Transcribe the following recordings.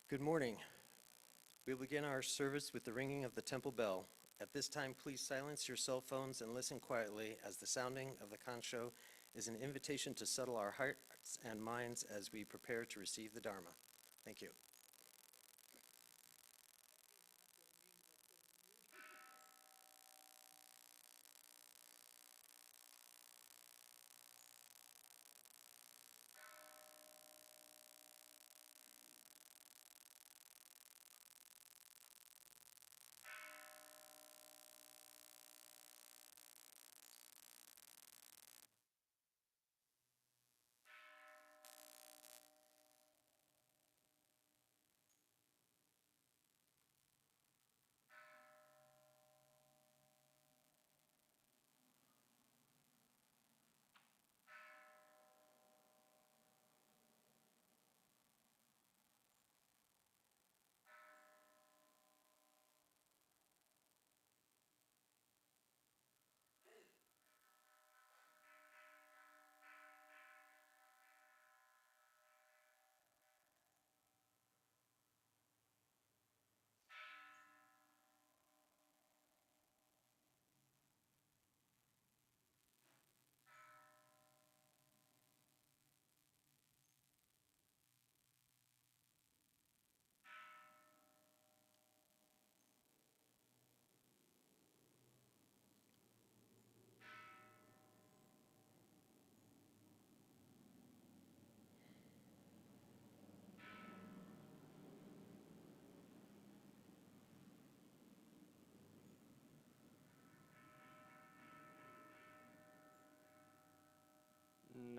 Good morning. We'll begin our service with the ringing of the temple bell. At this time, please silence your cell phones and listen quietly as the sounding of the kancho is an invitation to settle our hearts and minds as we prepare to receive the Dharma. Thank you.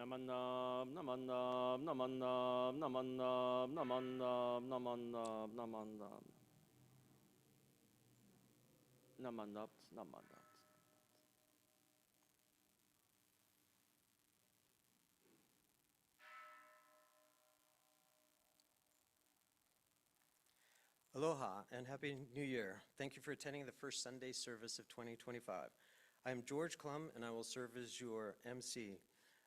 Namannam, namannam, namannam, namannam, namannam, namannam, namannam. Namannam, namannam. Aloha and Happy New Year. Thank you for attending the first Sunday service of 2025. I'm George Klum and I will serve as your MC.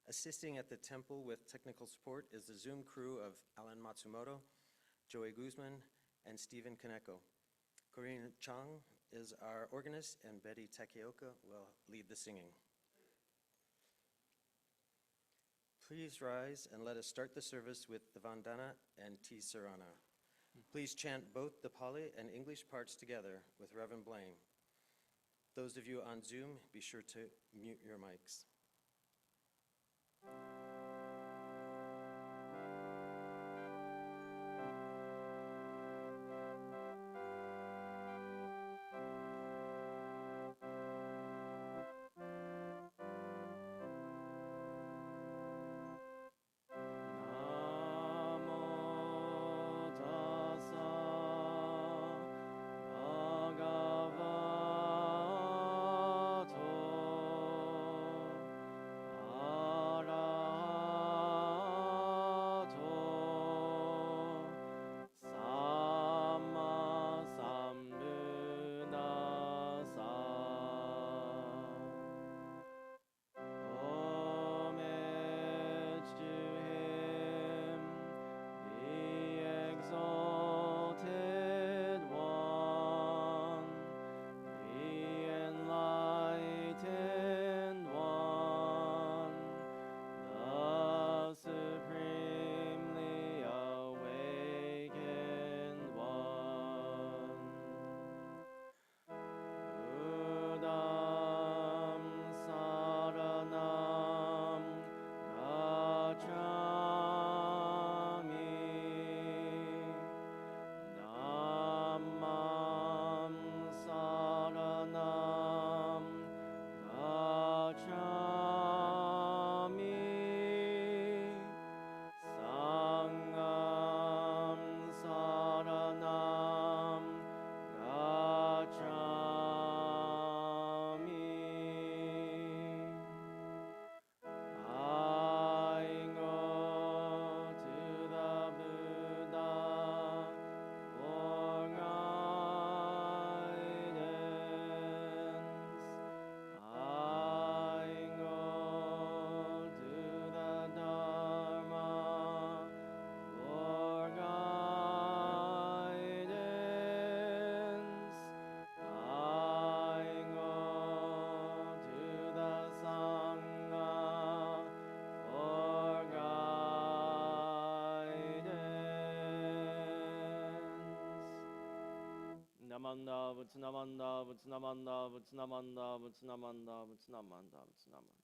Assisting at the temple with technical support is the Zoom crew of Alan Matsumoto, Joey Guzman, and Stephen Kaneko. Corinne Chang is our organist and Betty Takeoka will lead the singing. Please rise and let us start the service with the Vandana and Tisarana. Please chant both the Pali and English parts together with Reverend Blayne. Those of you on Zoom, be sure to mute your mics. Bhagavato namanda, namanda, namanda, namanda, namanda, namanda, namanda.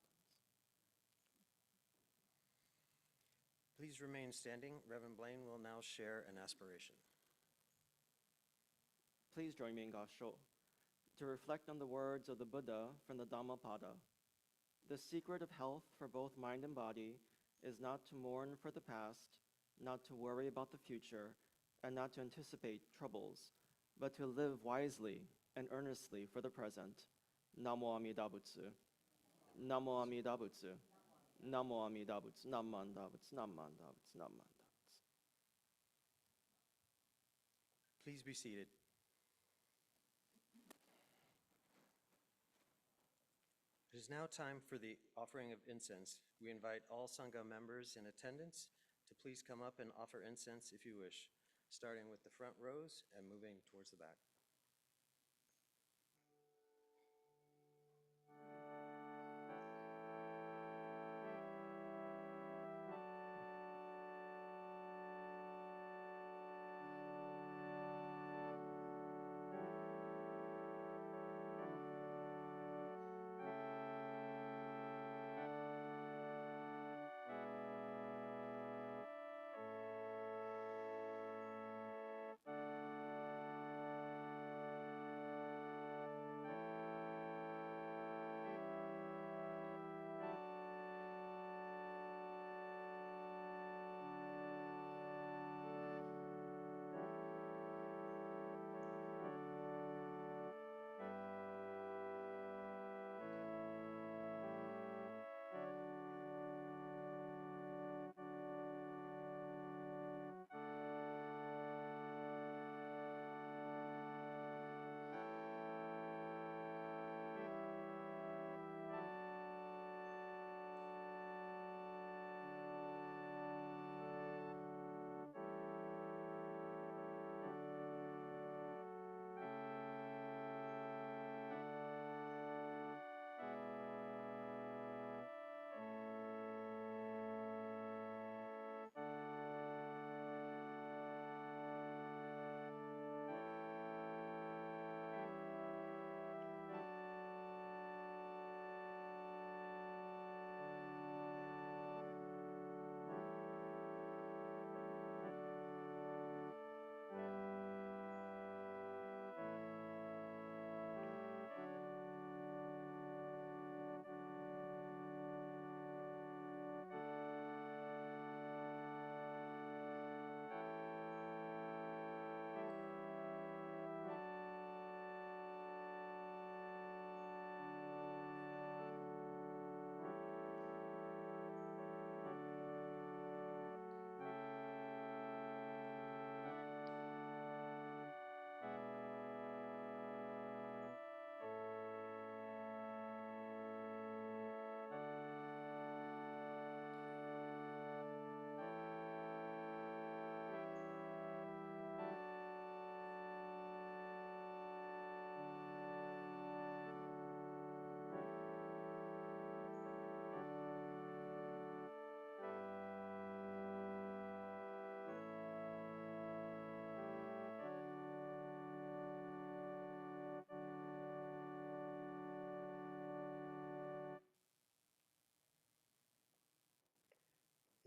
Please remain standing. Reverend Blayne will now share an aspiration. Please join me in Gasho to reflect on the words of the Buddha from the Dhammapada. The secret of health for both mind and body is not to mourn for the past, not to worry about the future, and not to anticipate troubles, but to live wisely and earnestly for the present. Namo Amida Butsu. Namo Amida Butsu. Namo Amida Butsu. Namanda Butsu. Namanda Butsu. Namanda Butsu. Please be seated. It is now time for the offering of incense. We invite all Sangha members in attendance to please come up and offer incense if you wish, starting with the front rows and moving towards the back.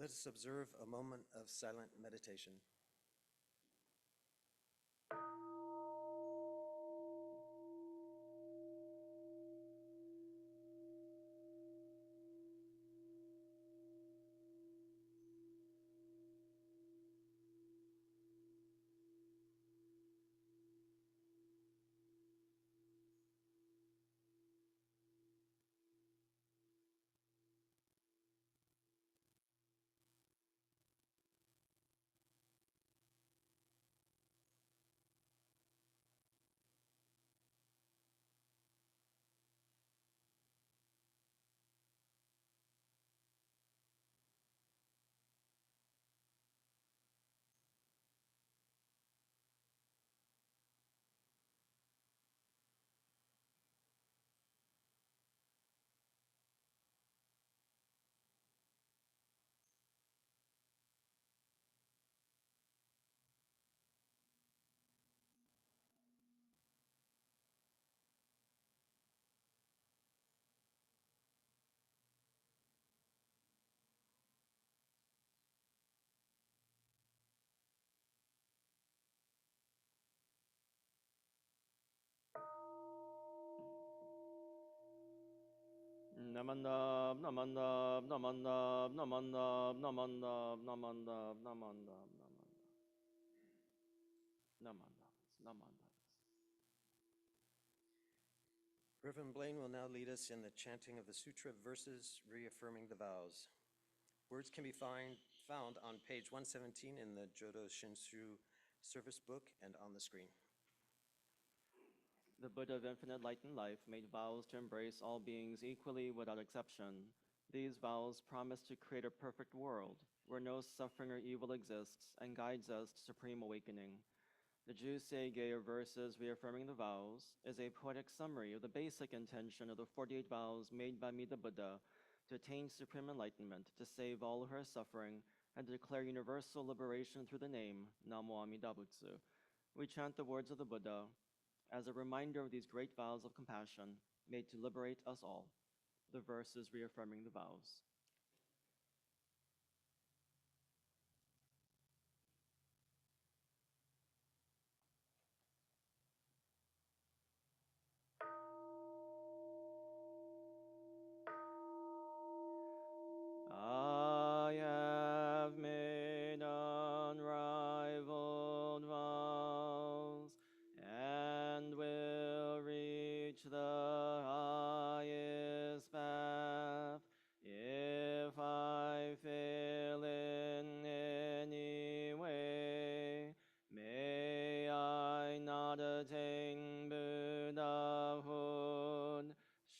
Let us observe a moment of silent meditation. Namandab, namandab, namandab, namandab, namandab, namandab, namandab, namandab, namandab. Reverend Blayne will now lead us in the chanting of the sutra verses reaffirming the vows. Words can be found on page 117 in the Jodo Shinshu service book and on the screen. The Buddha of infinite light and life made vows to embrace all beings equally without exception. These vows promise to create a perfect world where no suffering or evil exists and guides us to supreme awakening. The Jusei verses reaffirming the vows is a poetic summary of the basic intention of the 48 vows made by me, the Buddha, to attain supreme enlightenment, to save all who are suffering, and to declare universal liberation through the name Namo Amida Butsu. We chant the words of the Buddha as a reminder of these great vows of compassion made to liberate us all. The verse is reaffirming the vows. I have made unrivaled vows and will reach the highest path. If I fail in any way, may I not attain Buddhahood.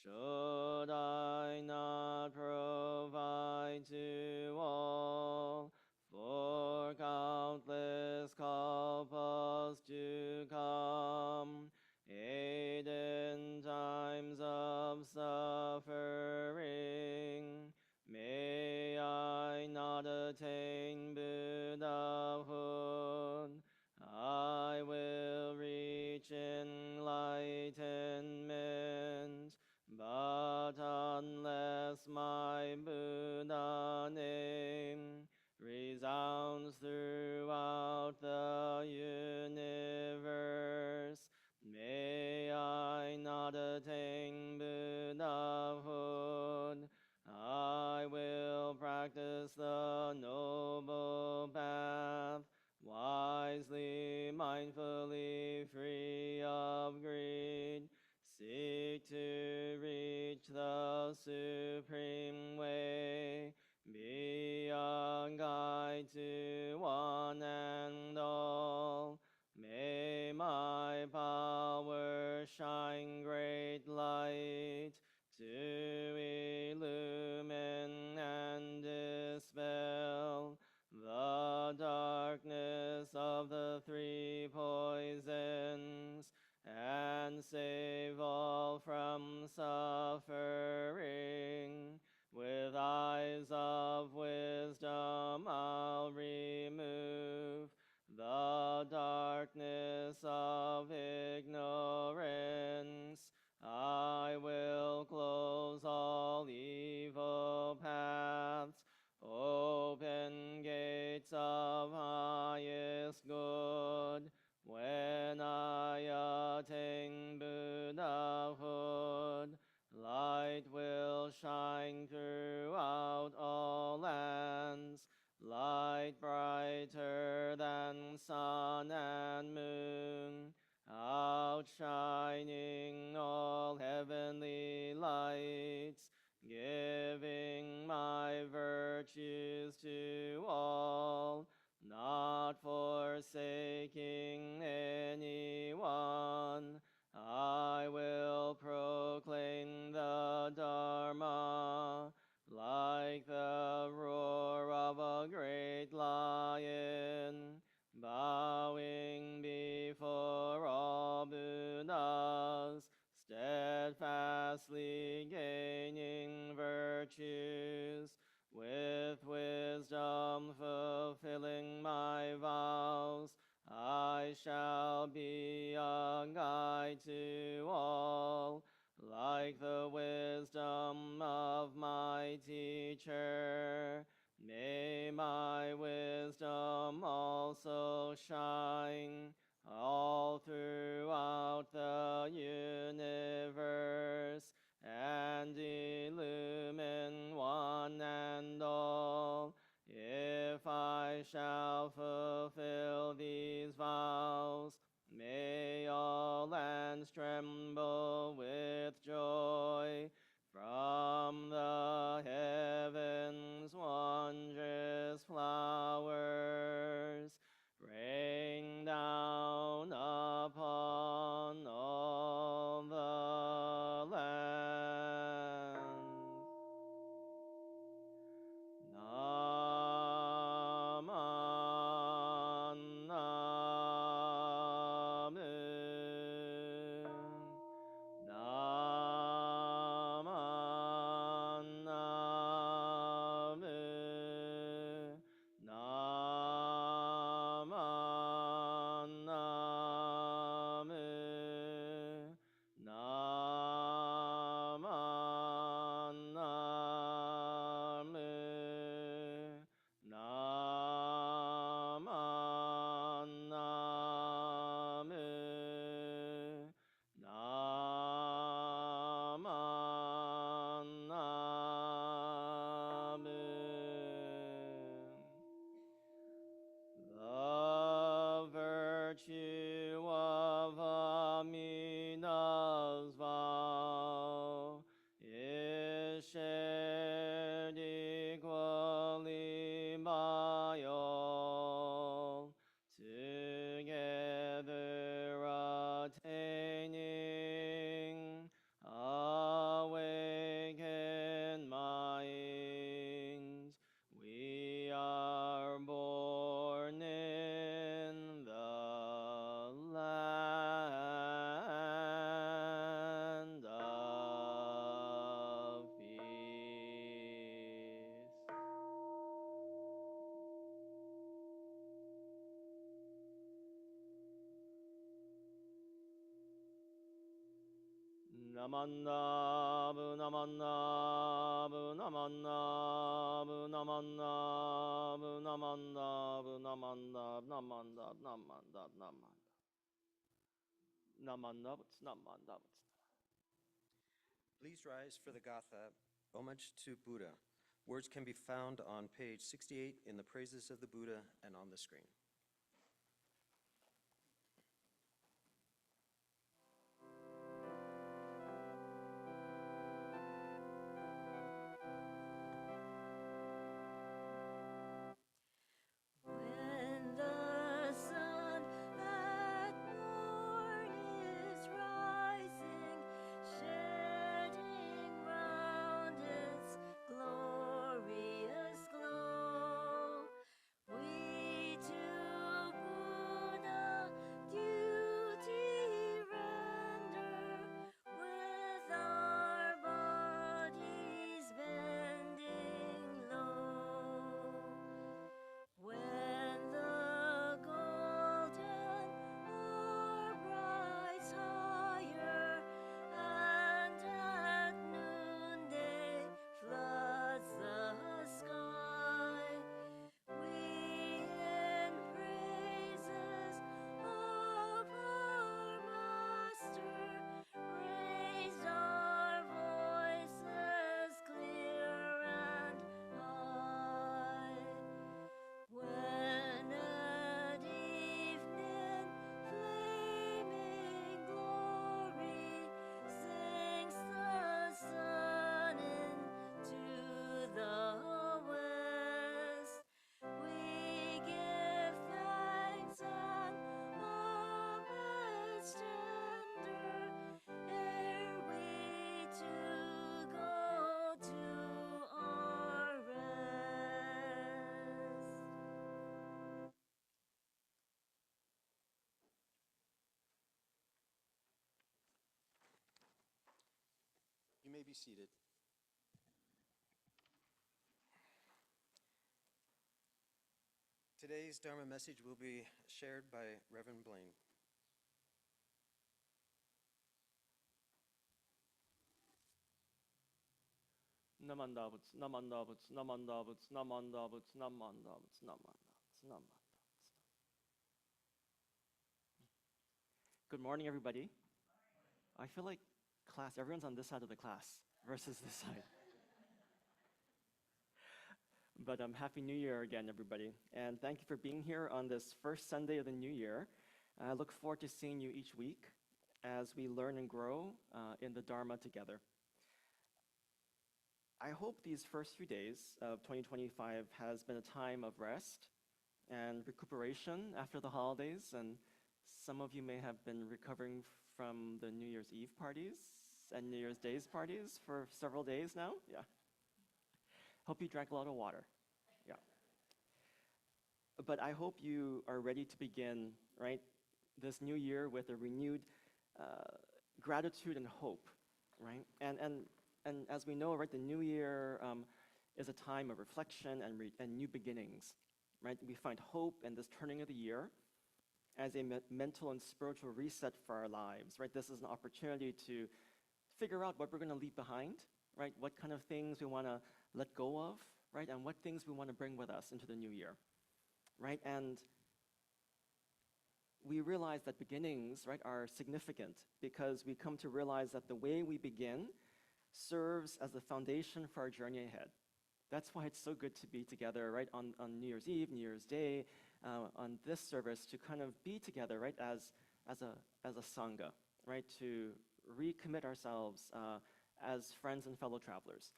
Should I not provide to all for countless kalpas to come, aid in times of suffering, may I not attain Buddhahood. I will reach enlightenment, but unless my Buddha name resounds throughout the universe, may I not attain Buddhahood. I will practice the noble path, wisely, mindfully, free of greed, seek to reach the supreme way, be a guide to one and all. May my power shine great light to illumine and dispel the darkness of the three poisons and save all from suffering. With eyes of wisdom I'll remove the darkness of ignorance. I will close all evil paths, open gates of highest good. When I attain Buddhahood, light will shine throughout all lands, light brighter than sun and moon, outshining all heavenly lights, giving my virtues to all, not forsaking anyone. I will proclaim the Dharma like the roar of a great lion, bowing before all Buddhas, steadfastly gaining virtues, with wisdom fulfilling my vows. I shall be a guide to all, like the wisdom of my teacher. May my wisdom also shine all throughout the universe and illuminate follow with joy from the heavens wondrous flowers rain down upon all the land. Naman namin. Naman namin. Naman namin. Naman namin. Naman namin. Naman namin. The virtue of Amina's vow is shared equally by all, together attaining awakened minds. We are born in the land of peace. Namannabu, namannabu, namannabu, namannabu, namannabu, namannabu, namandab, namandab, namandab. Namannabuts, namandabuts. Please rise for the Gatha, Homage to Buddha. Words can be found on page 68 in the Praises of the Buddha and on the screen. When the sun at morn is rising, shedding round its glorious glow, we to Buddha duty render, with our bodies bending low. When the golden orb rises higher, and at noonday floods the sky, we in praises of our Master raise our voices clear and high. When at evening flaming glory sinks the sun into the west, we give thanks and homage tender ere we to go to our rest. You may be seated. Today's Dharma message will be shared by Reverend Blayne. Namandabuts, namandabuts, namandabuts, namandabuts, namandabuts, namandabuts, namandabuts. Good morning, everybody. I feel like class, everyone's on this side of the class versus this side. But Happy New Year again, everybody. And thank you for being here on this first Sunday of the new year. I look forward to seeing you each week. as we learn and grow in the Dharma together. I hope these first few days of 2025 has been a time of rest and recuperation after the holidays, and some of you may have been recovering from the New Year's Eve parties and New Year's Days parties for several days now. Yeah. Hope you drank a lot of water. Yeah. But I hope you are ready to begin, right, this new year with a renewed gratitude and hope, right? And as we know, right, the new year is a time of reflection and new beginnings, right? We find hope in this turning of the year as a mental and spiritual reset for our lives, right? This is an opportunity to figure out what we're going to leave behind, right? What kind of things we want to let go of, right? And what things we want to bring with us into the new year, right? And we realize that beginnings, right, are significant because we come to realize that the way we begin serves as the foundation for our journey ahead. That's why it's so good to be together, right, on New Year's Eve, New Year's Day, on this service, to kind of be together, right, as a sangha, right, to recommit ourselves as friends and fellow travelers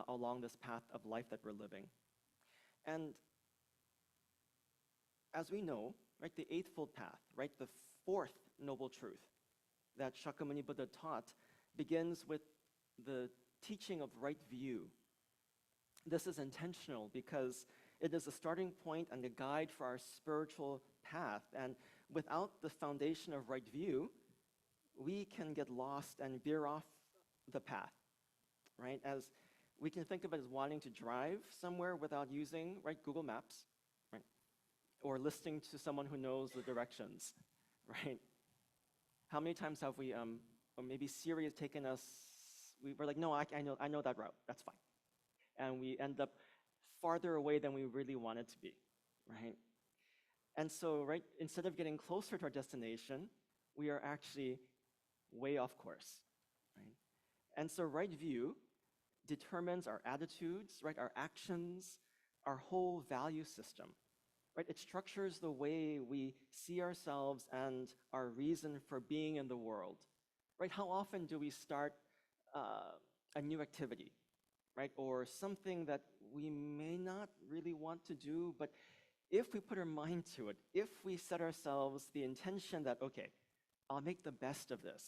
along this path of life that we're living. And as we know, right, the Eightfold Path, right, the fourth noble truth that Shakyamuni Buddha taught begins with the teaching of right view. This is intentional because it is a starting point and a guide for our spiritual path. And without the foundation of right view, we can get lost and veer off the path, right? As we can think of it as wanting to drive somewhere without using, right, Google Maps, right? Or listening to someone who knows the directions, right? How many times have we, or maybe Siri has taken us, we were like, no, I know that route, that's fine. And we end up farther away than we really wanted to be, right? And so, right, instead of getting closer to our destination, we are actually way off course, right? And so right view determines our attitudes, right, our actions, our whole value system, right? It structures the way we see ourselves and our reason for being in the world, right? How often do we start a new activity, right? Or something that we may not really want to do, but if we put our mind to it, if we set ourselves the intention that, okay, I'll make the best of this,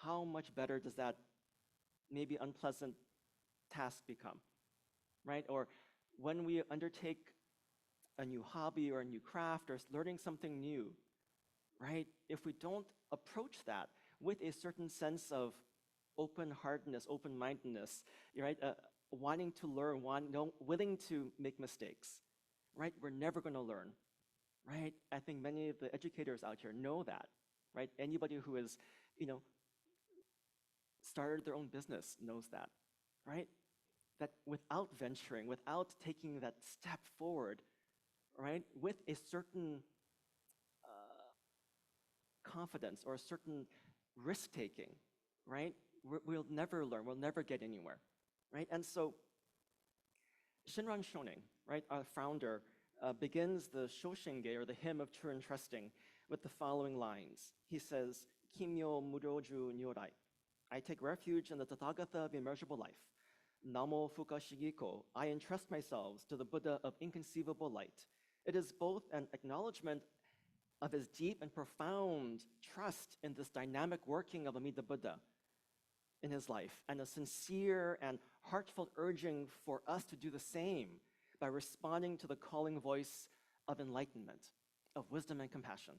how much better does that maybe unpleasant task become, right? Or when we undertake a new hobby or a new craft or learning something new, right? If we don't approach that with a certain sense of open-heartedness, open-mindedness, right? Wanting to learn, willing to make mistakes, right? We're never going to learn, right? I think many of the educators out here know that, right? Anybody who has, started their own business knows that, right? That without venturing, without taking that step forward, right, with a certain confidence or a certain risk-taking, right, we'll never learn, we'll never get anywhere, right? And so Shinran Shonin, right, our founder, begins the Shoshinge, or the hymn of true and trusting, with the following lines. He says, Kimyo Muroju Nyorai. I take refuge in the Tathagata of immeasurable life. Namo Fuka Shigiko. I entrust myself to the Buddha of inconceivable light. It is both an acknowledgement of his deep and profound trust in this dynamic working of Amida Buddha in his life, and a sincere and heartfelt urging for us to do the same by responding to the calling voice of enlightenment, of wisdom and compassion.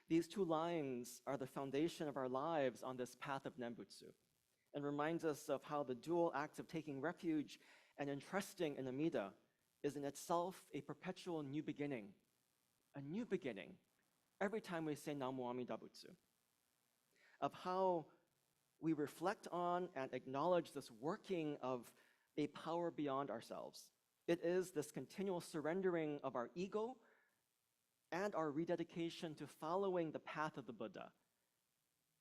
These two lines are the foundation of our lives on this path of Nembutsu, and reminds us of how the dual act of taking refuge and entrusting in Amida is in itself a perpetual new beginning, every time we say Namo Amida Butsu, of how we reflect on and acknowledge this working of a power beyond ourselves. It is this continual surrendering of our ego and our rededication to following the path of the Buddha.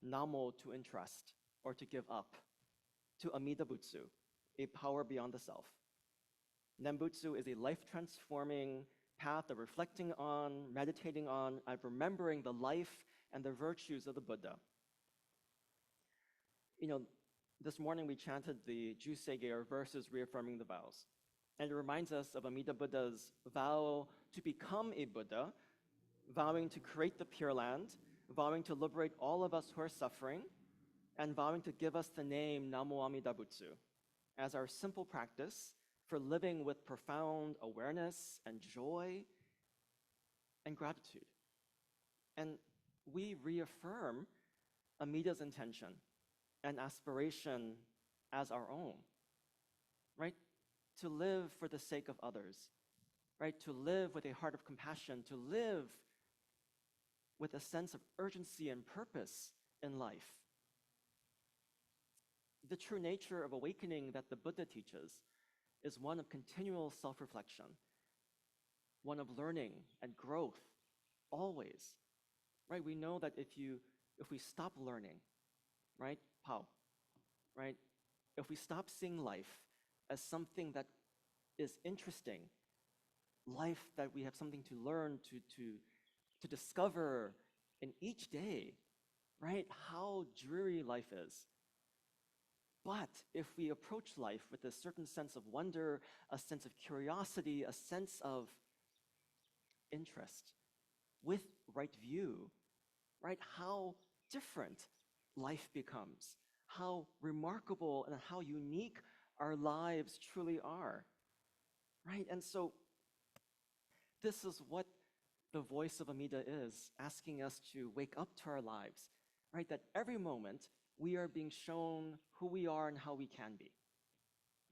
Namo, to entrust or to give up, to Amida Butsu, a power beyond the self. Nembutsu is a life-transforming path of reflecting on, meditating on, and remembering the life and the virtues of the Buddha. You know, this morning we chanted the Jusege, or verses reaffirming the vows. And it reminds us of Amida Buddha's vow to become a Buddha, vowing to create the Pure Land, vowing to liberate all of us who are suffering, and vowing to give us the name Namo Amida Butsu as our simple practice for living with profound awareness and joy and gratitude. And we reaffirm Amida's intention and aspiration as our own, right? To live for the sake of others, right? To live with a heart of compassion, to live with a sense of urgency and purpose in life. The true nature of awakening that the Buddha teaches is one of continual self-reflection, one of learning and growth, always, right? We know that if we stop learning, right, Pao, right? If we stop seeing life as something that is interesting, life that we have something to learn, to discover in each day, right? How dreary life is. But if we approach life with a certain sense of wonder, a sense of curiosity, a sense of interest, with right view, right? How different life becomes, how remarkable and how unique our lives truly are, right? And so this is what the voice of Amida is, asking us to wake up to our lives, right? That every moment we are being shown who we are and how we can be,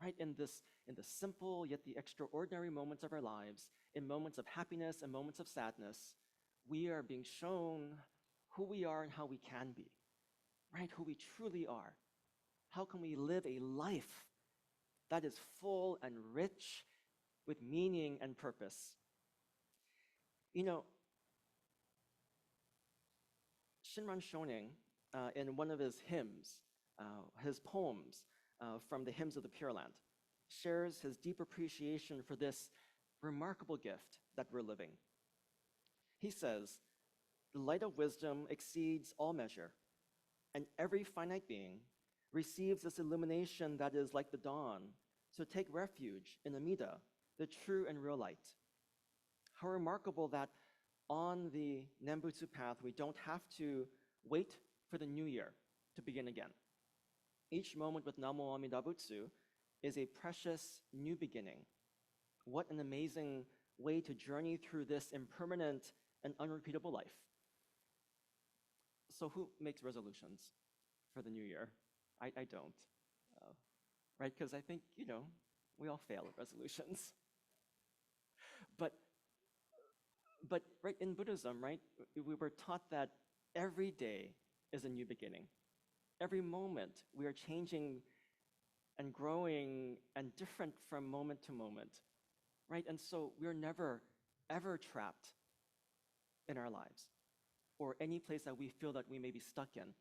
right? In the simple yet the extraordinary moments of our lives, in moments of happiness and moments of sadness, we are being shown who we are and how we can be, right? Who we truly are. How can we live a life that is full and rich with meaning and purpose? You know, Shinran Shonin, in one of his hymns, his poems from the Hymns of the Pure Land, shares his deep appreciation for this remarkable gift that we're living. He says, "The light of wisdom exceeds all measure, and every finite being receives this illumination that is like the dawn, so take refuge in Amida, the true and real light." How remarkable that on the Nembutsu path, we don't have to wait for the new year to begin again. Each moment with Namo Amida Butsu is a precious new beginning. What an amazing way to journey through this impermanent and unrepeatable life. So who makes resolutions for the new year? I don't, right? Because I think, we all fail at resolutions. But right, in Buddhism, right, we were taught that every day is a new beginning. Every moment we are changing and growing and different from moment to moment, right? And so we're never, ever trapped in our lives or any place that we feel that we may be stuck in,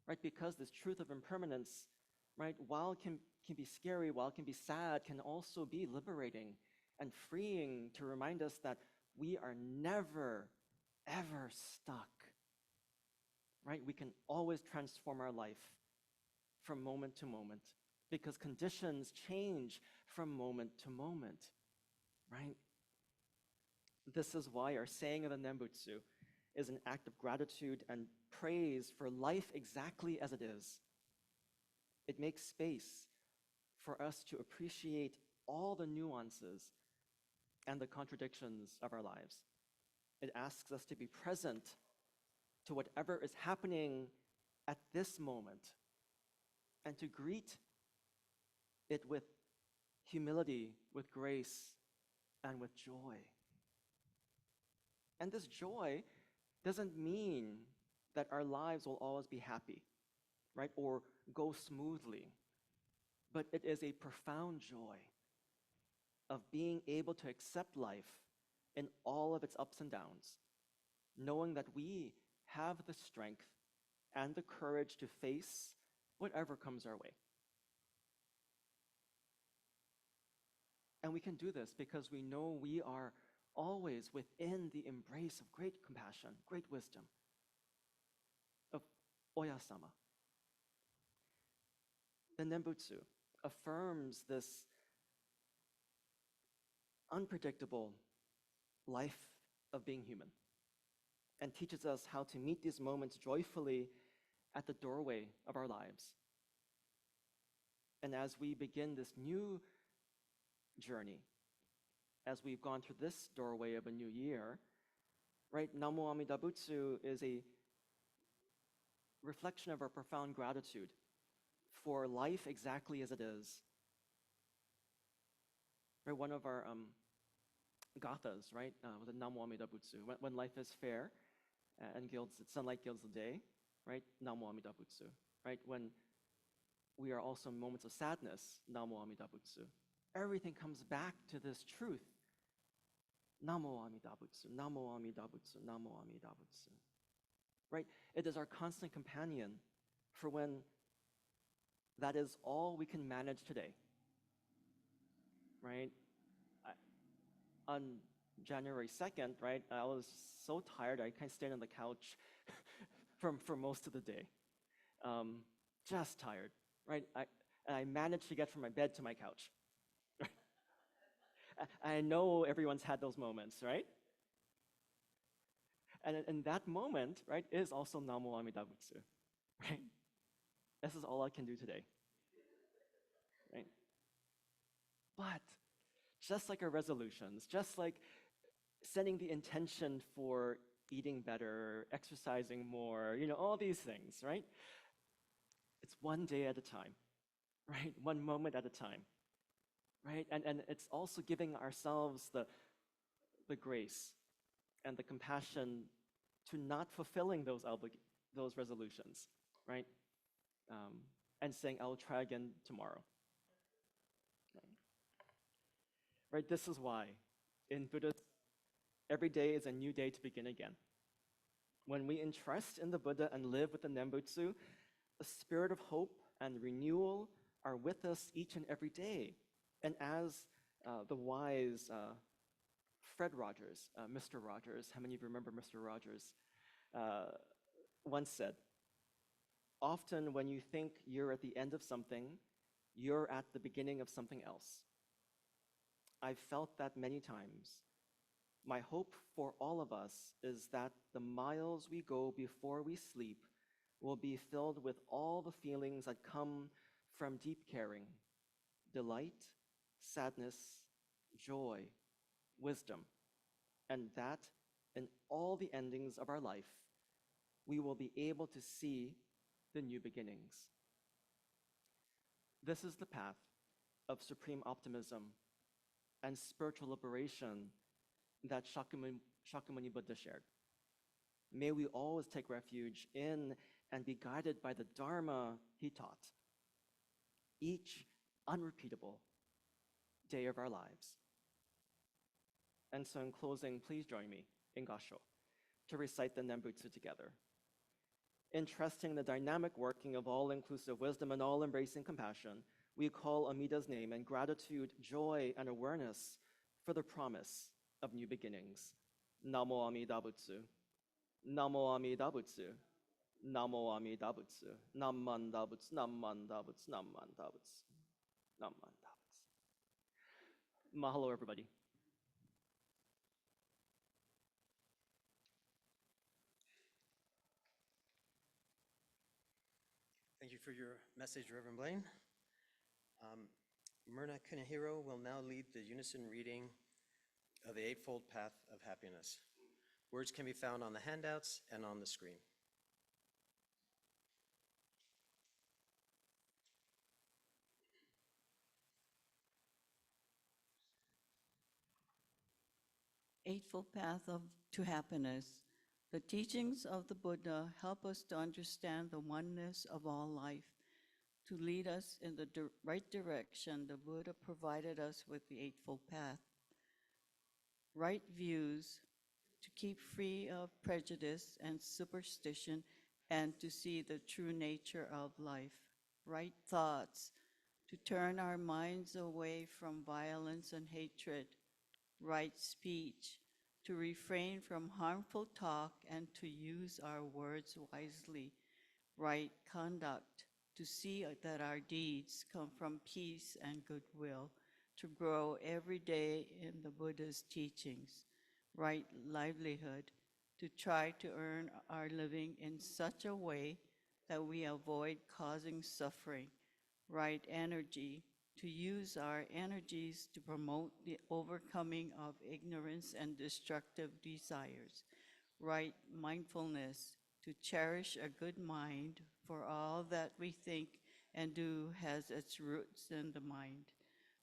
right? Because this truth of impermanence, right, while it can be scary, while it can be sad, can also be liberating and freeing to remind us that we are never, ever stuck, right? We can always transform our life from moment to moment because conditions change from moment to moment, right? This is why our saying of the Nembutsu is an act of gratitude and praise for life exactly as it is. It makes space for us to appreciate all the nuances and the contradictions of our lives. It asks us to be present to whatever is happening at this moment and to greet it with humility, with grace, and with joy. And this joy doesn't mean that our lives will always be happy, right, or go smoothly, but it is a profound joy of being able to accept life in all of its ups and downs, knowing that we have the strength and the courage to face whatever comes our way. And we can do this because we know we are always within the embrace of great compassion, great wisdom. Oyasama. The Nembutsu affirms this unpredictable life of being human and teaches us how to meet these moments joyfully at the doorway of our lives. And as we begin this new journey, as we've gone through this doorway of a new year, right, Namo Amida Butsu is a reflection of our profound gratitude for life exactly as it is. Right, one of our gathas, right, was a Namo Amida Butsu. When life is fair and sunlight gilds the day, right, Namo Amida Butsu. Right, when we are also in moments of sadness, Namo Amida Butsu. Everything comes back to this truth. Namo Amida Butsu, Namo Amida Butsu, Namo Amida Butsu. Right? It is our constant companion for when that is all we can manage today. Right? On January 2nd, right, I was so tired, I kind of stayed on the couch for most of the day. Just tired, right? I managed to get from my bed to my couch. I know everyone's had those moments, right? And that moment, right, is also Namo Amida Butsu, right? This is all I can do today, right? But just like our resolutions, just like setting the intention for eating better, exercising more, all these things, right? It's one day at a time, right? One moment at a time, right? And it's also giving ourselves the grace and the compassion to not fulfilling those resolutions, right? And saying, I'll try again tomorrow. Right? This is why in Buddhism, every day is a new day to begin again. When we entrust in the Buddha and live with the Nembutsu, the spirit of hope and renewal are with us each and every day. And as the wise Fred Rogers, Mr. Rogers, how many of you remember Mr. Rogers, once said, often when you think you're at the end of something, you're at the beginning of something else. I've felt that many times. My hope for all of us is that the miles we go before we sleep will be filled with all the feelings that come from deep caring, delight, sadness, joy, wisdom, and that in all the endings of our life, we will be able to see the new beginnings. This is the path of supreme optimism and spiritual liberation that Shakyamuni Buddha shared. May we always take refuge in and be guided by the Dharma he taught, each unrepeatable day of our lives. And so in closing, please join me in Gasho to recite the Nembutsu together. In trusting the dynamic working of all-inclusive wisdom and all-embracing compassion, we call Amida's name in gratitude, joy, and awareness for the promise of new beginnings. Namo Amida Butsu. Namo Amida Butsu. Namo Amida Butsu. Namanda Butsu. Namanda Butsu. Namanda Butsu. Namanda Butsu. Mahalo, everybody. Thank you for your message, Reverend Blayne. Myrna Kanehiro will now lead the unison reading of the Eightfold Path of Happiness. Words can be found on the handouts and on the screen. Eightfold Path to Happiness. The teachings of the Buddha help us to understand the oneness of all life. To lead us in the right direction, the Buddha provided us with the Eightfold Path. Right views to keep free of prejudice and superstition and to see the true nature of life. Right thoughts to turn our minds away from violence and hatred. Right speech to refrain from harmful talk and to use our words wisely. right conduct, to see that our deeds come from peace and goodwill, to grow every day in the Buddha's teachings, right livelihood, to try to earn our living in such a way that we avoid causing suffering, right energy, to use our energies to promote the overcoming of ignorance and destructive desires, right mindfulness, to cherish a good mind, for all that we think and do has its roots in the mind,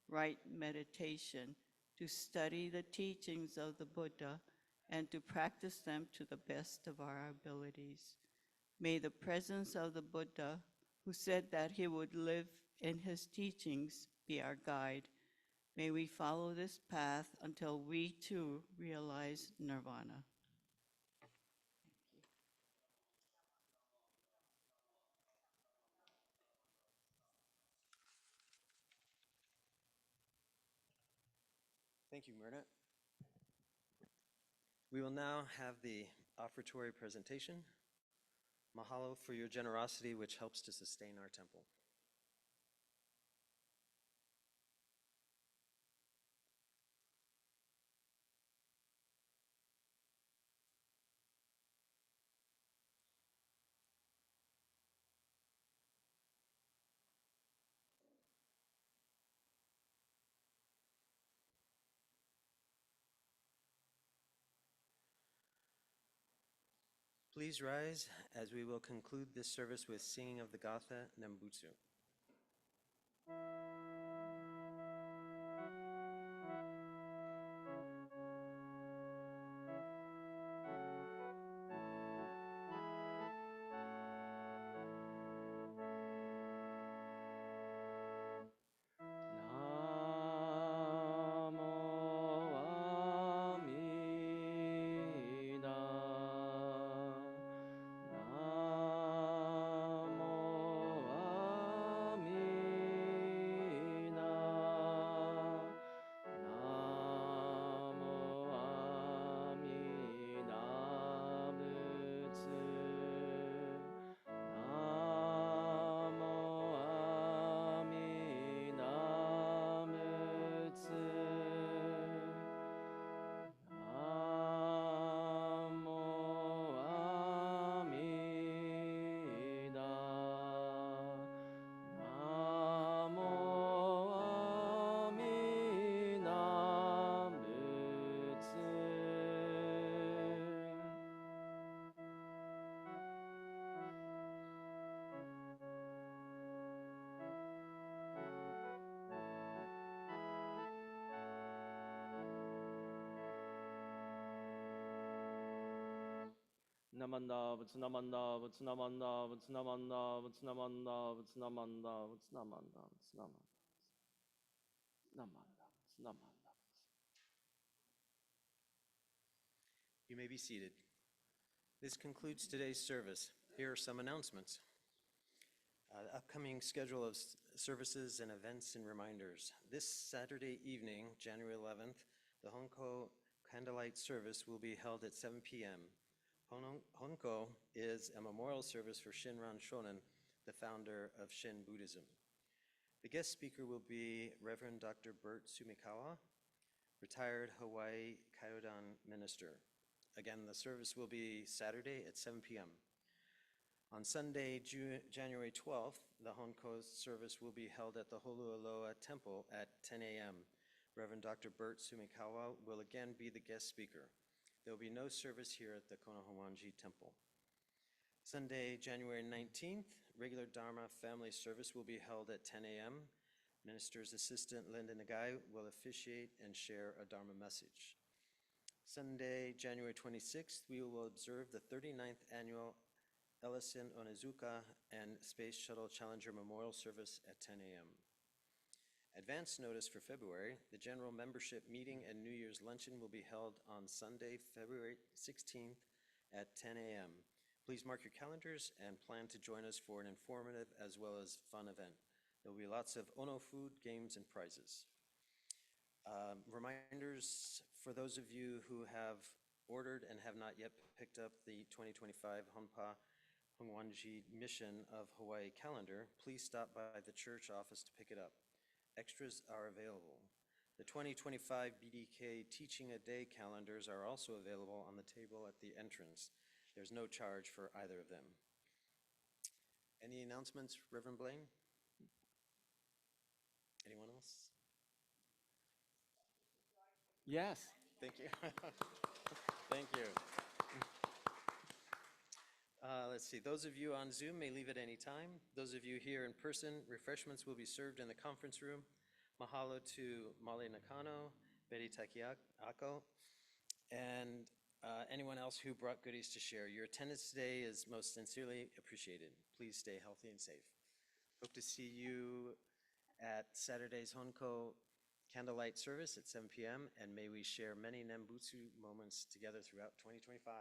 right meditation, to study the teachings of the Buddha and to practice them to the best of our abilities. May the presence of the Buddha, who said that he would live in his teachings, be our guide. May we follow this path until we too realize nirvana. Thank you, Myrna. We will now have the offertory presentation. Mahalo for your generosity, which helps to sustain our temple. Please rise as we will conclude this service with singing of the Gatha Nembutsu. Namanda, Vutsunamanda, Vutsunamanda, Vutsunamanda, Vutsunamanda, Vutsunamanda, Vutsunamanda, Vutsunamanda, Vutsunamanda. You may be seated. This concludes today's service. Here are some announcements. The upcoming schedule of services and events and reminders. This Saturday evening, January 11th, the Honko Candlelight Service will be held at 7 p.m. Honko is a memorial service for Shinran Shonin, the founder of Shin Buddhism. The guest speaker will be Reverend Dr. Bert Sumikawa, retired Hawaii Kyodan minister. Again, the service will be Saturday at 7 p.m. On Sunday, January 12th, the Honko service will be held at the Holualoa Temple at 10 a.m. Reverend Dr. Bert Sumikawa will again be the guest speaker. There will be no service here at the Konohawanji Temple. Sunday, January 19th, regular Dharma family service will be held at 10 a.m. Minister's assistant Linda Nagai will officiate and share a Dharma message. Sunday, January 26th, we will observe the 39th annual Ellison Onizuka and Space Shuttle Challenger Memorial Service at 10 a.m. Advance notice for February, the general membership meeting and New Year's luncheon will be held on Sunday, February 16th at 10 a.m. Please mark your calendars and plan to join us for an informative as well as fun event. There will be lots of Ono food, games, and prizes. Reminders for those of you who have ordered and have not yet picked up the 2025 Honpa Hongwanji Mission of Hawaii calendar, please stop by the church office to pick it up. Extras are available. The 2025 BDK Teaching a Day calendars are also available on the table at the entrance. There's no charge for either of them. Any announcements, Reverend Blayne? Anyone else? Yes. Thank you. Thank you. Let's see, those of you on Zoom may leave at any time. Those of you here in person, refreshments will be served in the conference room. Mahalo to Male Nakano, Betty Takiako, and anyone else who brought goodies to share. Your attendance today is most sincerely appreciated. Please stay healthy and safe. Hope to see you at Saturday's Honko candlelight service at 7 p.m., and may we share many Nembutsu moments together throughout 2025.